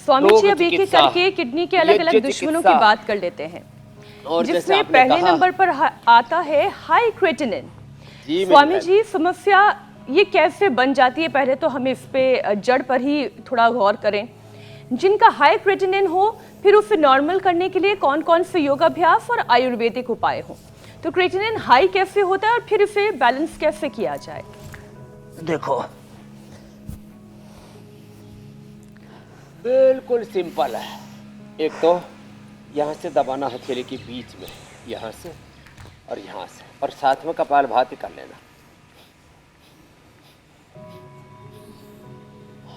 स्वामी जी, अब एक एक करके किडनी के अलग अलग दुश्मनों की बात कर लेते हैं, जिसमें पहले नंबर पर आता है हाई क्रेटिनिन। स्वामी जी, समस्या ये कैसे बन जाती है? पहले तो हम इस पे जड़ पर ही थोड़ा गौर करें। जिनका हाई क्रेटिनिन हो, फिर उसे नॉर्मल करने के लिए कौन कौन से योगाभ्यास और आयुर्वेदिक उपाय हो? तो क्रेटिनिन हाई कैसे होता है और फिर इसे बैलेंस कैसे किया जाए? देखो, बिल्कुल सिंपल है। एक तो यहाँ से दबाना हथेली के बीच में, यहाँ से और यहाँ से, और साथ में कपालभाति कर लेना।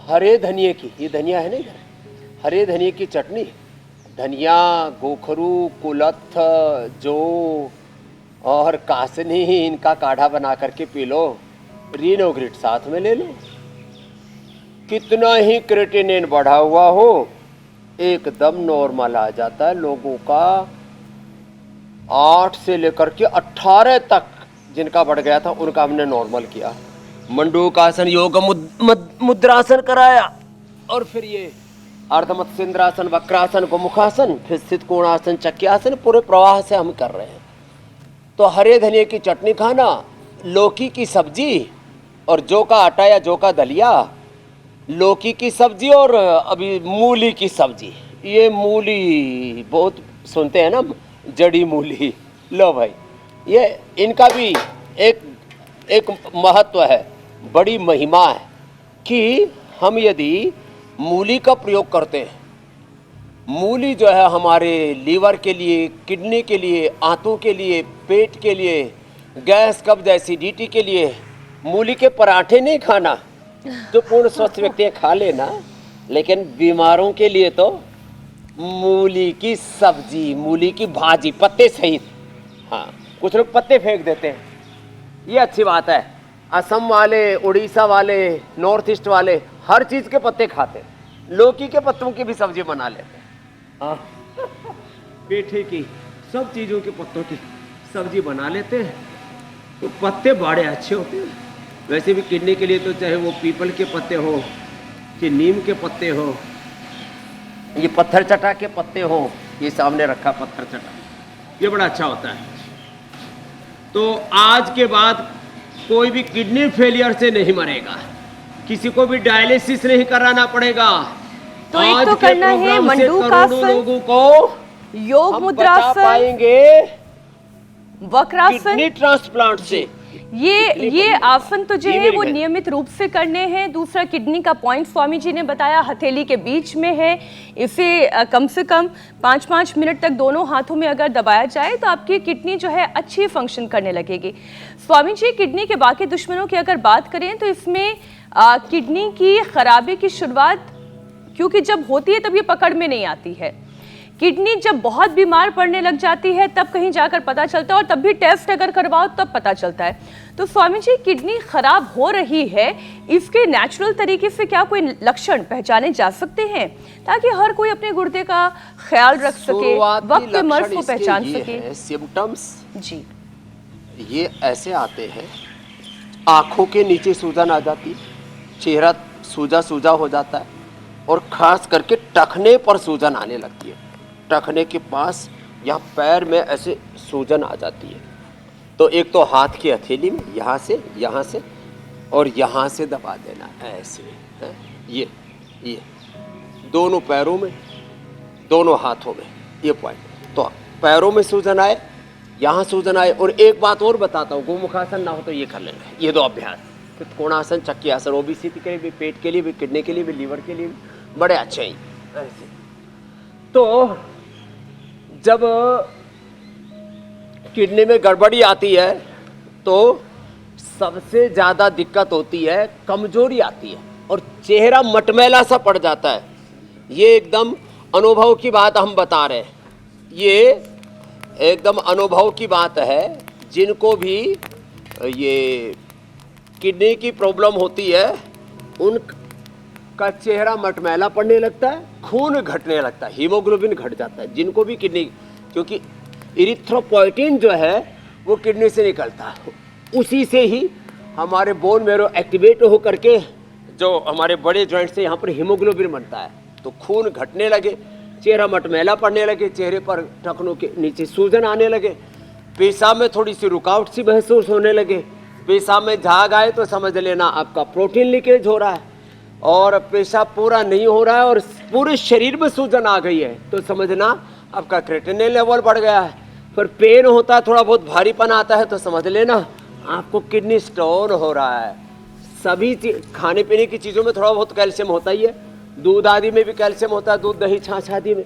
हरे धनिये की, ये धनिया है ना इधर, हरे धनिये की चटनी, धनिया, गोखरू, कुलथ, जो और कासनी, इनका काढ़ा बना करके पी लो। रीनोग्रिट साथ में ले लो। कितना ही क्रेटिनिन बढ़ा हुआ हो, एकदम नॉर्मल आ जाता है। लोगों का 8 से लेकर के 18 तक जिनका बढ़ गया था, उनका हमने नॉर्मल किया। मंडूकासन, योग मुद्रासन कराया, और फिर ये अर्धमत्स्येंद्रासन, वक्रासन, गोमुखासन, फिर स्थित कोणासन, चक्रासन, पूरे प्रवाह से हम कर रहे हैं। तो हरे धनिये की चटनी खाना, लौकी की सब्जी और जौ का आटा या जौ का दलिया, लौकी की सब्जी और अभी मूली की सब्जी। ये मूली बहुत सुनते हैं ना, जड़ी मूली। लो भाई, ये इनका भी एक महत्व है, बड़ी महिमा है कि हम यदि मूली का प्रयोग करते हैं, मूली जो है हमारे लीवर के लिए, किडनी के लिए, आंतों के लिए, पेट के लिए, गैस, कब्ज, एसिडिटी के लिए। मूली के पराठे नहीं खाना, जो पूर्ण स्वस्थ व्यक्ति खा लेना, लेकिन बीमारों के लिए तो मूली की सब्जी, मूली की भाजी, पत्ते सहित। हाँ, कुछ लोग पत्ते फेंक देते हैं, ये अच्छी बात है। असम वाले, उड़ीसा वाले, नॉर्थ ईस्ट वाले हर चीज के पत्ते खाते हैं। लौकी के पत्तों की भी सब्जी बना लेते हैं। हाँ, पेठे की, सब चीजों के पत्तों की सब्जी बना लेते हैं। तो पत्ते बड़े अच्छे होते हैं। वैसे भी किडनी के लिए तो चाहे वो पीपल के पत्ते हो कि नीम के पत्ते हो, ये पत्थर चटा के पत्ते हो, ये सामने रखा पत्थर चटा, ये बड़ा अच्छा होता है। तो आज के बाद कोई भी किडनी फेलियर से नहीं मरेगा, किसी को भी डायलिसिस नहीं कराना पड़ेगा। तो एक तो करना है मंडूकासन, लोगों को योग मुद्रासन, पाएंगे वक्रासन, किडनी ट्रांसप्लांट से। ये आसन तो जो है वो नियमित रूप से करने हैं। दूसरा, किडनी का पॉइंट स्वामी जी ने बताया हथेली के बीच में है। इसे कम से कम 5-5 मिनट तक दोनों हाथों में अगर दबाया जाए तो आपकी किडनी जो है अच्छी फंक्शन करने लगेगी। स्वामी जी, किडनी के बाकी दुश्मनों की अगर बात करें तो इसमें किडनी की खराबी की शुरुआत, क्योंकि जब होती है तब ये पकड़ में नहीं आती है। किडनी जब बहुत बीमार पड़ने लग जाती है तब कहीं जाकर पता चलता है, और तब भी टेस्ट अगर करवाओ तब पता चलता है। तो स्वामी जी, किडनी खराब हो रही है, इसके नेचुरल तरीके से क्या कोई लक्षण पहचाने जा सकते हैं ताकि हर कोई अपने गुर्दे का ख्याल रख सके, वक्त पे मर्ज को पहचान सके? सिम्टम्स जी, ये ऐसे आते हैं, आंखों के नीचे सूजन आ जाती है, चेहरा सूजा सूजा हो जाता है, और खास करके टखने पर सूजन आने लगती है। टखने के पास या पैर में ऐसे सूजन आ जाती है। तो एक तो हाथ की हथेली में यहाँ से और यहाँ से दबा देना, ऐसे है? ये दोनों पैरों में, दोनों हाथों में, ये पॉइंट। तो पैरों में सूजन आए, यहाँ सूजन आए। और एक बात और बताता हूँ, गोमुखासन ना हो तो ये कर लेना, ये 2 अभ्यास। फिर कोणासन, चक्रासन, ओबेसिटी के लिए भी, पेट के लिए भी, किडनी के लिए भी, लीवर के लिए भी बड़े अच्छे हैं ऐसे। तो जब किडनी में गड़बड़ी आती है तो सबसे ज़्यादा दिक्कत होती है, कमजोरी आती है और चेहरा मटमैला सा पड़ जाता है। ये एकदम अनुभव की बात हम बता रहे हैं, ये एकदम अनुभव की बात है। जिनको भी ये किडनी की प्रॉब्लम होती है उनका चेहरा मटमैला पड़ने लगता है, खून घटने लगता है, हीमोग्लोबिन घट जाता है। जिनको भी किडनी, क्योंकि इरिथ्रोपोइटिन जो है वो किडनी से निकलता है, उसी से ही हमारे बोन मेरो एक्टिवेट हो करके जो हमारे बड़े जॉइंट से यहाँ पर हीमोग्लोबिन बनता है। तो खून घटने लगे, चेहरा मटमैला पड़ने लगे, चेहरे पर टखनों के नीचे सूजन आने लगे, पेशाब में थोड़ी सी रुकावट सी महसूस होने लगे, पेशाब में झाग आए तो समझ लेना आपका प्रोटीन लीकेज हो रहा है, और पेशाब पूरा नहीं हो रहा है और पूरे शरीर में सूजन आ गई है तो समझना आपका क्रेटिनिन लेवल बढ़ गया है। फिर पेन होता है, थोड़ा बहुत भारीपन आता है तो समझ लेना आपको किडनी स्टोन हो रहा है। सभी खाने पीने की चीज़ों में थोड़ा बहुत कैल्शियम होता ही है, दूध आदि में भी कैल्शियम होता है, दूध दही छाछ आदि में।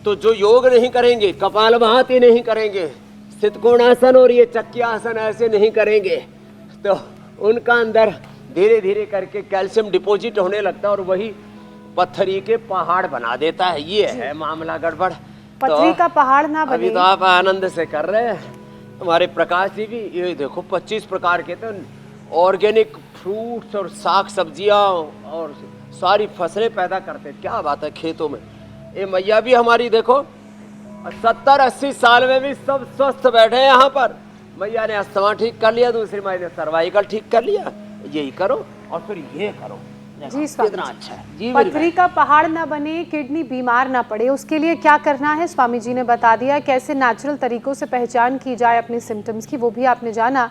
तो जो योग नहीं करेंगे, कपालभाति नहीं करेंगे, सितकोणासन और ये चक्रियासन ऐसे नहीं करेंगे तो उनका अंदर धीरे धीरे करके कैल्शियम डिपॉजिट होने लगता है और वही पत्थरी के पहाड़ बना देता है। ये है मामला गड़बड़। पथरी का पहाड़ ना बने। अभी तो आप आनंद से कर रहे हैं। हमारे प्रकाश जी भी ये देखो 25 प्रकार के तो ऑर्गेनिक फ्रूट्स और साग सब्जियां और सारी फसलें पैदा करते हैं। क्या बात है खेतों में। ये मैया भी हमारी देखो 70-80 साल में भी सब स्वस्थ बैठे हैं यहाँ पर। मैया ने अस्थमा ठीक कर लिया, दूसरी मैया ने सर्वाइकल ठीक कर लिया। यही करो और फिर ये करो, जी स्वामी कितना अच्छा है जी। पथरी का पहाड़ ना बने, किडनी बीमार ना पड़े, उसके लिए क्या करना है स्वामी जी ने बता दिया। कैसे नेचुरल तरीकों से पहचान की जाए अपने सिम्टम्स की, वो भी आपने जाना।